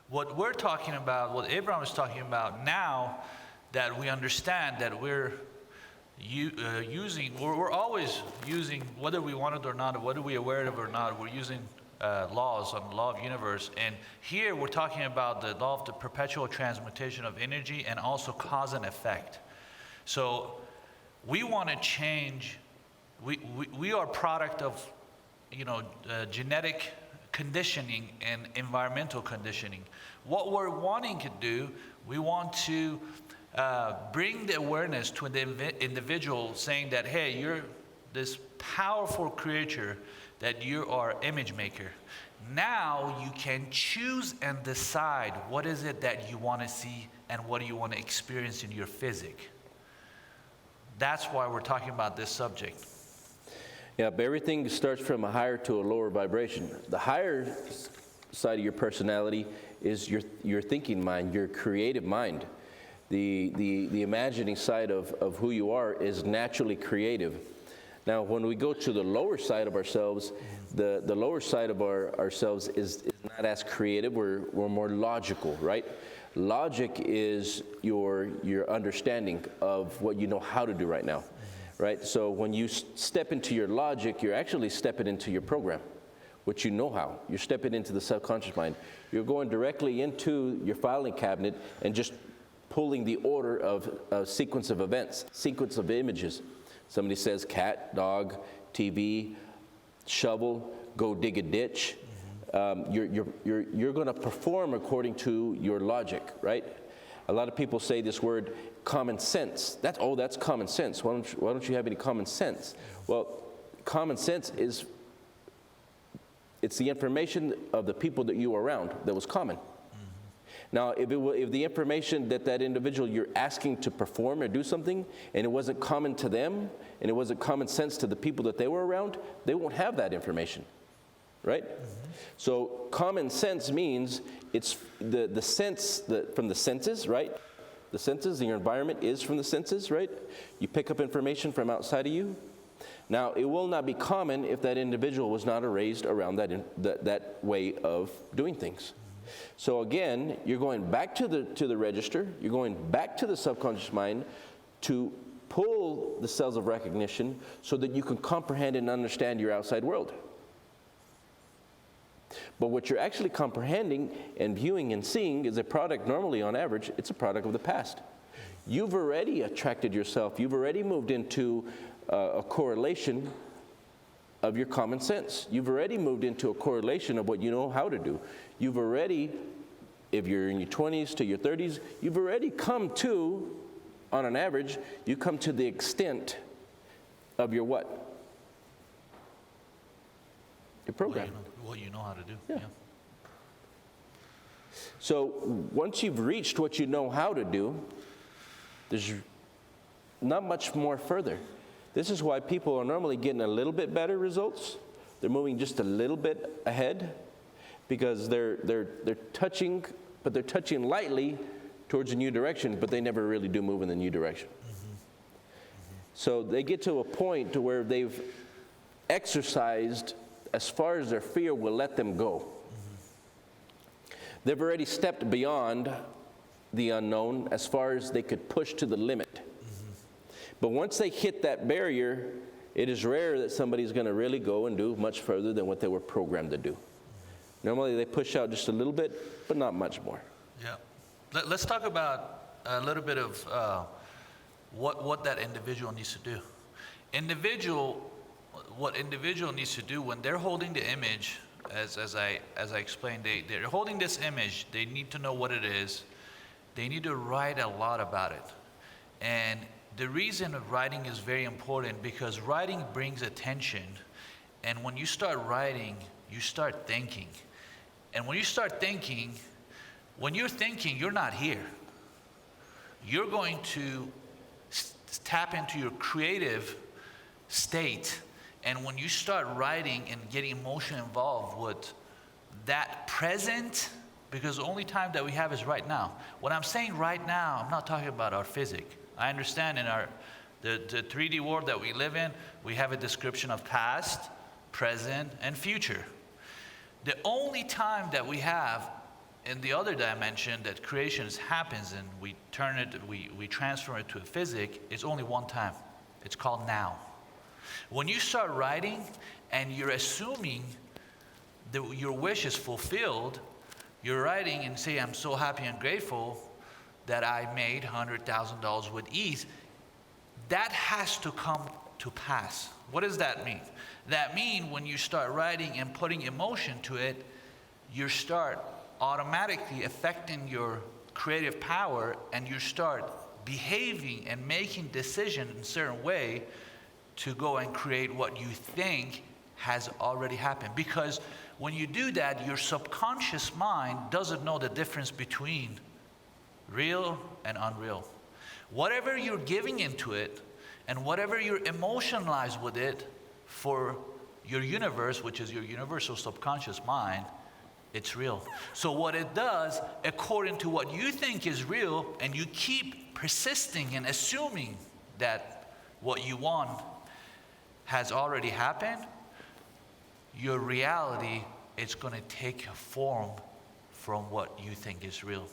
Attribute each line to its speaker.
Speaker 1: What we're talking about, what Abraham is talking about now, that we understand that we're we're always using, whether we want it or not, whether we're aware of it or not, we're using laws on the law of universe. And here we're talking about the law of the perpetual transmutation of energy and also cause and effect. So we want to change. We are a product of, genetic conditioning and environmental conditioning. What we're wanting to do, we want to bring the awareness to the individual, saying that, hey, you're this powerful creature, that you are image maker. Now you can choose and decide what is it that you want to see and what do you want to experience in your physic. That's why we're talking about this subject.
Speaker 2: Yeah, but everything starts from a higher to a lower vibration. The higher side of your personality is your thinking mind, your creative mind. The imagining side of who you are is naturally creative. Now, when we go to the lower side of ourselves, the lower side of ourselves is not as creative. We're more logical, right? Logic is your understanding of what you know how to do right now. Right? So when you step into your logic, you're actually stepping into your program, which you know how. You're stepping into the subconscious mind. You're going directly into your filing cabinet and just pulling the order of a sequence of events, sequence of images. Somebody says cat, dog, TV, shovel, go dig a ditch. You're going to perform according to your logic, right? A lot of people say this word, common sense. That's common sense. Why don't you have any common sense? Well, common sense it's the information of the people that you were around that was common. Now, if the information that individual you're asking to perform or do something, and it wasn't common to them, and it wasn't common sense to the people that they were around, they won't have that information, right? So common sense means it's the sense from the senses, right? The senses, your environment is from the senses, right? You pick up information from outside of you. Now, it will not be common if that individual was not raised around that way of doing things. So again, you're going back to the register, you're going back to the subconscious mind to pull the cells of recognition so that you can comprehend and understand your outside world. But what you're actually comprehending and viewing and seeing is a product, normally on average, it's a product of the past. You've already attracted yourself, you've already moved into a correlation of your common sense. You've already moved into a correlation of what you know how to do. You've already, if you're in your 20s to your 30s, you've already come to, on an average, you come to the extent of your what? Your program.
Speaker 1: What you know how to do.
Speaker 2: Yeah. So once you've reached what you know how to do, there's not much more further. This is why people are normally getting a little bit better results. They're moving just a little bit ahead because they're touching, but they're touching lightly towards a new direction, but they never really do move in the new direction. So they get to a point to where they've exercised as far as their fear will let them go. They've already stepped beyond the unknown as far as they could push to the limit. But once they hit that barrier, it is rare that somebody's going to really go and do much further than what they were programmed to do. Normally they push out just a little bit, but not much more.
Speaker 1: Yeah. Let's talk about a little bit of what that individual needs to do. What individual needs to do when they're holding the image, as I explained, they're holding this image, they need to know what it is. They need to write a lot about it. And the reason of writing is very important because writing brings attention. And when you start writing, you start thinking. And when you start thinking, when you're thinking, you're not here. You're going to tap into your creative state. And when you start writing and getting emotion involved with that present, because the only time that we have is right now. When I'm saying right now, I'm not talking about our physics. I understand in the 3D world that we live in, we have a description of past, present, and future. The only time that we have in the other dimension that creation happens and we turn it, we transfer it to a physic, it's only one time. It's called now. When you start writing and you're assuming that your wish is fulfilled, you're writing and say, I'm so happy and grateful that I made $100,000 with ease. That has to come to pass. What does that mean? That means when you start writing and putting emotion to it, you start automatically affecting your creative power, and you start behaving and making decisions in a certain way to go and create what you think has already happened. Because when you do that, your subconscious mind doesn't know the difference between real and unreal. Whatever you're giving into it and whatever you're emotionalized with it for your universe, which is your universal subconscious mind, it's real. So what it does, according to what you think is real, and you keep persisting and assuming that what you want has already happened, your reality is going to take a form from what you think is real.